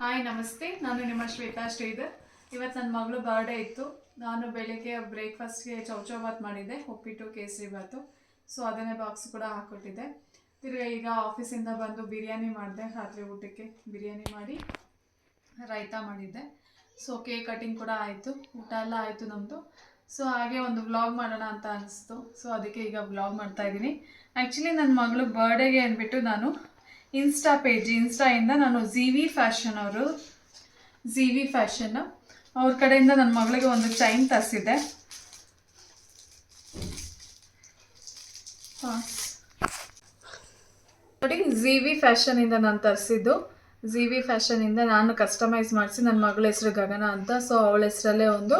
Hi ನಮಸ್ತೆ, ನಾನು ನಿಮ್ಮ ಶ್ವೇತಾ ಶ್ರೀಧರ್. ಇವತ್ತು ನನ್ನ ಮಗಳು ಬರ್ಡೇ ಇತ್ತು. ನಾನು ಬೆಳಿಗ್ಗೆ ಬ್ರೇಕ್ಫಾಸ್ಟ್ಗೆ ಚೌಚೌಬಾತ್ ಮಾಡಿದ್ದೆ, ಉಪ್ಪಿಟ್ಟು ಕೇಸರಿ ಬಾತು. ಸೊ ಅದನ್ನೇ ಬಾಕ್ಸ್ ಕೂಡ ಹಾಕ್ಕೊಟ್ಟಿದ್ದೆ. ತಿರ್ಗಿ ಈಗ ಆಫೀಸಿಂದ ಬಂದು ಬಿರಿಯಾನಿ ಮಾಡಿದೆ. ರಾತ್ರಿ ಊಟಕ್ಕೆ ಬಿರಿಯಾನಿ ಮಾಡಿ ರೈತಾ ಮಾಡಿದ್ದೆ. ಸೊ ಕೇಕ್ ಕಟಿಂಗ್ ಕೂಡ ಆಯಿತು, ಊಟ ಎಲ್ಲ ಆಯಿತು ನಮ್ಮದು. ಸೊ ಹಾಗೆ ಒಂದು ವ್ಲಾಗ್ ಮಾಡೋಣ ಅಂತ ಅನಿಸ್ತು. ಸೊ ಅದಕ್ಕೆ ಈಗ ವ್ಲಾಗ್ ಮಾಡ್ತಾಯಿದ್ದೀನಿ. ಆ್ಯಕ್ಚುಲಿ ನನ್ನ ಮಗಳು ಬರ್ಡೇಗೆ ಅಂದ್ಬಿಟ್ಟು ನಾನು ಇನ್ಸ್ಟಾಯಿಂದ ನಾನು ಜಿ ವಿ ಫ್ಯಾಷನ್ ಅವ್ರ ಕಡೆಯಿಂದ ನನ್ನ ಮಗಳಿಗೆ ಒಂದು ಚೈನ್ ತರಿಸಿದ್ದೆ. ನೋಡಿ, ಜಿ ವಿ ಫ್ಯಾಷನಿಂದ ನಾನು ತರಿಸಿದ್ದು. ಜಿ ವಿ ಫ್ಯಾಷನಿಂದ ನಾನು ಕಸ್ಟಮೈಸ್ ಮಾಡಿಸಿ, ನನ್ನ ಮಗಳ ಹೆಸರು ಗಗನ ಅಂತ. ಸೊ ಅವಳ ಹೆಸರಲ್ಲೇ ಒಂದು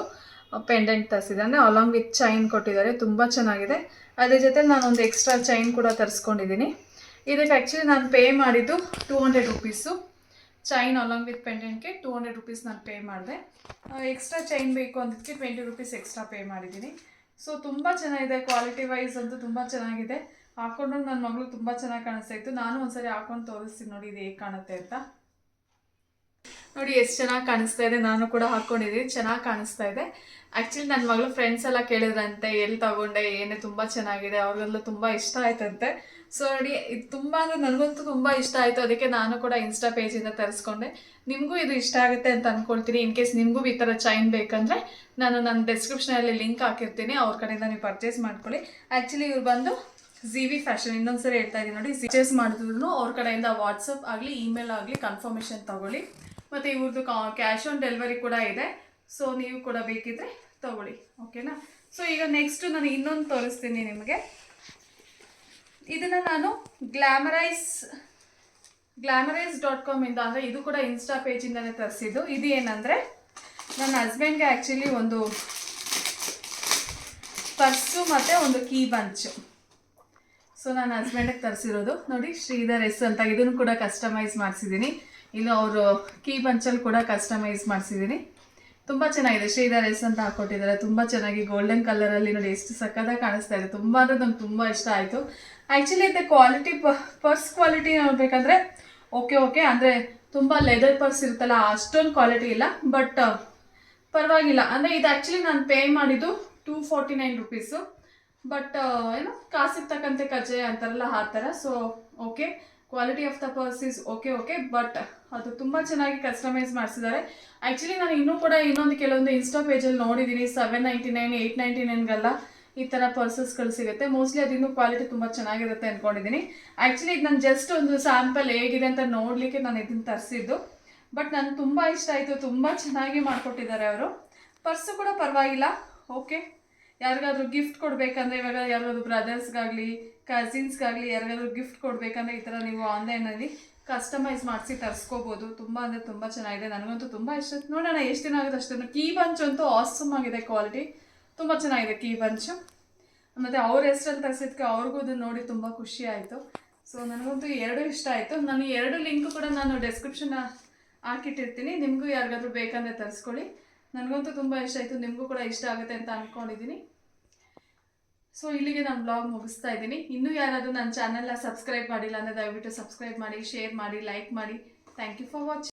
ಪೆಂಡೆಂಟ್ ತರಿಸಿದೆ, ಅಂದರೆ ಅಲಾಂಗ್ ವಿತ್ ಚೈನ್ ಕೊಟ್ಟಿದ್ದಾರೆ. ತುಂಬ ಚೆನ್ನಾಗಿದೆ. ಅದ್ರ ಜೊತೆ ನಾನೊಂದು ಎಕ್ಸ್ಟ್ರಾ ಚೈನ್ ಕೂಡ ತರಿಸ್ಕೊಂಡಿದ್ದೀನಿ. ಇದಕ್ಕೆ ಆ್ಯಕ್ಚುಲಿ ನಾನು ಪೇ ಮಾಡಿದ್ದು 200 ರುಪೀಸು. ಚೈನ್ ಅಲಾಂಗ್ ವಿತ್ ಪೆಂಡೆಂಟ್ಗೆ 200 ರುಪೀಸ್ ನಾನು ಪೇ ಮಾಡಿದೆ. ಎಕ್ಸ್ಟ್ರಾ ಚೈನ್ ಬೇಕು ಅಂದಕ್ಕೆ 20 ರುಪೀಸ್ ಎಕ್ಸ್ಟ್ರಾ ಪೇ ಮಾಡಿದ್ದೀನಿ. ಸೊ ತುಂಬ ಚೆನ್ನಾಗಿದೆ, ಕ್ವಾಲಿಟಿ ವೈಸ್ ಅಂತೂ ತುಂಬ ಚೆನ್ನಾಗಿದೆ. ಹಾಕ್ಕೊಂಡು ನನ್ನ ಮಗಳು ತುಂಬ ಚೆನ್ನಾಗಿ ಕಾಣಿಸ್ತಾ ಇತ್ತು. ನಾನು ಒಂದ್ಸರಿ ಹಾಕೊಂಡು ತೋರಿಸ್ತೀನಿ ನೋಡಿ ಇದು ಹೇಗೆ ಕಾಣುತ್ತೆ ಅಂತ. ನೋಡಿ ಎಷ್ಟು ಚೆನ್ನಾಗಿ ಕಾಣಿಸ್ತಾ ಇದೆ. ನಾನು ಕೂಡ ಹಾಕ್ಕೊಂಡಿದ್ದೀನಿ, ಚೆನ್ನಾಗಿ ಕಾಣಿಸ್ತಾ ಇದೆ. ಆ್ಯಕ್ಚುಲಿ ನನ್ನ ಮಗಳು ಫ್ರೆಂಡ್ಸ್ ಎಲ್ಲ ಕೇಳಿದ್ರಂತೆ ಎಲ್ಲಿ ತಗೊಂಡೆ, ಏನೇ ತುಂಬ ಚೆನ್ನಾಗಿದೆ, ಅವ್ರಿಗೆಲ್ಲ ತುಂಬ ಇಷ್ಟ ಆಯ್ತಂತೆ. ಸೊ ನೋಡಿ, ಇದು ತುಂಬ ಅಂದರೆ ನನಗಂತೂ ತುಂಬ ಇಷ್ಟ ಆಯಿತು. ಅದಕ್ಕೆ ನಾನು ಕೂಡ ಇನ್ಸ್ಟಾ ಪೇಜಿಂದ ತರಿಸ್ಕೊಂಡೆ. ನಿಮಗೂ ಇದು ಇಷ್ಟ ಆಗುತ್ತೆ ಅಂತ ಅಂದ್ಕೊಳ್ತೀನಿ. ಇನ್ ಕೇಸ್ ನಿಮಗೂ ಈ ಥರ ಚೈನ್ ಬೇಕಂದರೆ ನಾನು ನನ್ನ ಡಿಸ್ಕ್ರಿಪ್ಷನಲ್ಲಿ ಲಿಂಕ್ ಹಾಕಿರ್ತೀನಿ, ಅವ್ರ ಕಡೆಯಿಂದ ನೀವು ಪರ್ಚೇಸ್ ಮಾಡ್ಕೊಳ್ಳಿ. ಆ್ಯಕ್ಚುಲಿ ಇವ್ರು ಬಂದು ಜಿ ವಿ ಫ್ಯಾಷನ್, ಇನ್ನೊಂದ್ಸರಿ ಹೇಳ್ತಾ ಇದ್ದೀನಿ ನೋಡಿ, ಪರ್ಚೇಸ್ ಮಾಡಿದ್ರು ಅವ್ರ ಕಡೆಯಿಂದ ವಾಟ್ಸಪ್ ಆಗಲಿ ಇಮೇಲ್ ಆಗಲಿ ಕನ್ಫರ್ಮೇಷನ್ ತಗೊಳ್ಳಿ. ಮತ್ತು ಇವ್ರದ್ದು ಕ್ಯಾಶ್ ಆನ್ ಡೆಲಿವರಿ ಕೂಡ ಇದೆ. ಸೊ ನೀವು ಕೂಡ ಬೇಕಿದ್ರೆ ತಗೊಳ್ಳಿ, ಓಕೆನಾ. ಸೊ ಈಗ ನೆಕ್ಸ್ಟು ನಾನು ಇನ್ನೊಂದು ತೋರಿಸ್ತೀನಿ ನಿಮಗೆ. ಇದನ್ನು ನಾನು ಗ್ಲಾಮರೈಸ್.com ಇಂದ, ಅಂದರೆ ಇದು ಕೂಡ ಇನ್ಸ್ಟಾ ಪೇಜಿಂದನೇ ತರಿಸಿದ್ದು. ಇದು ಏನಂದರೆ ನನ್ನ ಹಸ್ಬೆಂಡ್ಗೆ ಆ್ಯಕ್ಚುಲಿ ಒಂದು ಪರ್ಸು ಮತ್ತು ಒಂದು ಕೀ ಬಂಚು. ಸೊ ನಾನು ಹಸ್ಬೆಂಡಿಗೆ ತರಿಸಿರೋದು ನೋಡಿ, ಶ್ರೀಧರ್ ಎಸ್ ಅಂತ. ಇದನ್ನು ಕೂಡ ಕಸ್ಟಮೈಸ್ ಮಾಡಿಸಿದ್ದೀನಿ. ಇನ್ನು ಅವರು ಕೀ ಬಂಚಲ್ಲಿ ಕೂಡ ಕಸ್ಟಮೈಸ್ ಮಾಡಿಸಿದ್ದೀನಿ. ತುಂಬ ಚೆನ್ನಾಗಿದೆ. ಶ್ರೀಧರ್ ಎಸ್ ಅಂತ ಹಾಕ್ಕೊಟ್ಟಿದ್ದಾರೆ. ತುಂಬ ಚೆನ್ನಾಗಿ ಗೋಲ್ಡನ್ ಕಲರಲ್ಲಿ ನೋಡಿ, ಎಷ್ಟು ಸಕ್ಕತ್ತಾಗಿ ಕಾಣಿಸ್ತಾ ಇದೆ. ತುಂಬ ಅಂದರೆ ನಂಗೆ ತುಂಬ ಇಷ್ಟ ಆಯಿತು. ಆ್ಯಕ್ಚುಲಿ ಇದು ಕ್ವಾಲಿಟಿ, ಪರ್ಸ್ ಕ್ವಾಲಿಟಿ ನೋಡಬೇಕಂದ್ರೆ ಓಕೆ ಅಂದರೆ ತುಂಬ ಲೆದರ್ ಪರ್ಸ್ ಇರುತ್ತಲ್ಲ, ಅಷ್ಟೊಂದು ಕ್ವಾಲಿಟಿ ಇಲ್ಲ. ಬಟ್ ಪರವಾಗಿಲ್ಲ. ಅಂದರೆ ಇದು ಆ್ಯಕ್ಚುಲಿ ನಾನು ಪೇ ಮಾಡಿದ್ದು 249 ರುಪೀಸು. ಬಟ್ ಏನು ಕಾಸಿಗೆ ತಕ್ಕಂತೆ ಕಜ್ಜಾಯ ಅಂತಾರಲ್ಲ, ಆ ಥರ. So okay, quality of the purse is okay. But ಅದು ತುಂಬ ಚೆನ್ನಾಗಿ ಕಸ್ಟಮೈಸ್ ಮಾಡಿಸಿದ್ದಾರೆ. ಆ್ಯಕ್ಚುಲಿ ನಾನು ಇನ್ನೂ ಕೂಡ ಕೆಲವೊಂದು ಇನ್ಸ್ಟಾ ಪೇಜಲ್ಲಿ ನೋಡಿದ್ದೀನಿ, 799 899ಗೆಲ್ಲ ಈ ಥರ ಪರ್ಸಸ್ಗಳು ಸಿಗುತ್ತೆ. ಮೋಸ್ಟ್ಲಿ ಅದು ಇನ್ನೂ ಕ್ವಾಲಿಟಿ ತುಂಬ ಚೆನ್ನಾಗಿರುತ್ತೆ ಅಂದ್ಕೊಂಡಿದ್ದೀನಿ. ಆ್ಯಕ್ಚುಲಿ ಇದು ನಾನು ಜಸ್ಟ್ ಒಂದು ಸ್ಯಾಂಪಲ್ ಹೇಗಿದೆ ಅಂತ ನೋಡಲಿಕ್ಕೆ ನಾನು ಇದನ್ನು ತರಿಸಿದ್ದು. ಬಟ್ ನನಗೆ ತುಂಬ ಇಷ್ಟ ಆಯಿತು. ತುಂಬ ಚೆನ್ನಾಗಿ ಮಾಡಿಕೊಟ್ಟಿದ್ದಾರೆ ಅವರು. ಪರ್ಸು ಕೂಡ ಪರವಾಗಿಲ್ಲ, ಓಕೆ. ಯಾರಿಗಾದ್ರೂ ಗಿಫ್ಟ್ ಕೊಡಬೇಕಂದ್ರೆ, ಇವಾಗ ಯಾರಿಗಾದ್ರು ಬ್ರದರ್ಸ್ಗಾಗಲಿ ಕಸಿನ್ಸ್ಗಾಗಲಿ ಯಾರಿಗಾದ್ರೂ ಗಿಫ್ಟ್ ಕೊಡಬೇಕಂದ್ರೆ ಈ ಥರ ನೀವು ಆನ್ಲೈನಲ್ಲಿ ಕಸ್ಟಮೈಸ್ ಮಾಡಿಸಿ ತರಿಸ್ಕೋಬೋದು. ತುಂಬ ಅಂದರೆ ತುಂಬ ಚೆನ್ನಾಗಿದೆ. ನನಗಂತೂ ತುಂಬ ಇಷ್ಟ. ನೋಡೋಣ ಎಷ್ಟು ದಿನ ಆಗುತ್ತೆ ಅಷ್ಟೇ. ಕೀ ಬಂಚ್ ಅಂತೂ ಆಸಮ್ ಆಗಿದೆ, ಕ್ವಾಲಿಟಿ ತುಂಬ ಚೆನ್ನಾಗಿದೆ ಕೀ ಬಂಚು. ಮತ್ತು ಅವ್ರ ಹೆಸ್ರಲ್ಲಿ ತರಿಸಿದ್ದಕ್ಕೆ ಅವ್ರಿಗೂ ಅದನ್ನು ನೋಡಿ ತುಂಬ ಖುಷಿ ಆಯಿತು. ಸೊ ನನಗಂತೂ ಎರಡು ಇಷ್ಟ ಆಯಿತು. ನಾನು ಎರಡು ಲಿಂಕು ಕೂಡ ನಾನು ಡಿಸ್ಕ್ರಿಪ್ಷನ್ ಹಾಕಿಟ್ಟಿರ್ತೀನಿ. ನಿಮಗೂ ಯಾರಿಗಾದ್ರೂ ಬೇಕಂದರೆ ತರಿಸ್ಕೊಳ್ಳಿ. ನನಗಂತೂ ತುಂಬ ಇಷ್ಟ ಆಯಿತು. ನಿಮಗೂ ಕೂಡ ಇಷ್ಟ ಆಗುತ್ತೆ ಅಂತ ಅಂದ್ಕೊಂಡಿದ್ದೀನಿ. ಸೊ ಇಲ್ಲಿಗೆ ನಾನು ಬ್ಲಾಗ್ ಮುಗಿಸ್ತಾ ಇದ್ದೀನಿ. ಇನ್ನೂ ಯಾರಾದರೂ ನನ್ನ ಚಾನಲ್ನ ಸಬ್ಸ್ಕ್ರೈಬ್ ಮಾಡಿಲ್ಲ ಅಂದರೆ ದಯವಿಟ್ಟು ಸಬ್ಸ್ಕ್ರೈಬ್ ಮಾಡಿ, ಶೇರ್ ಮಾಡಿ, ಲೈಕ್ ಮಾಡಿ. Thank you for watching.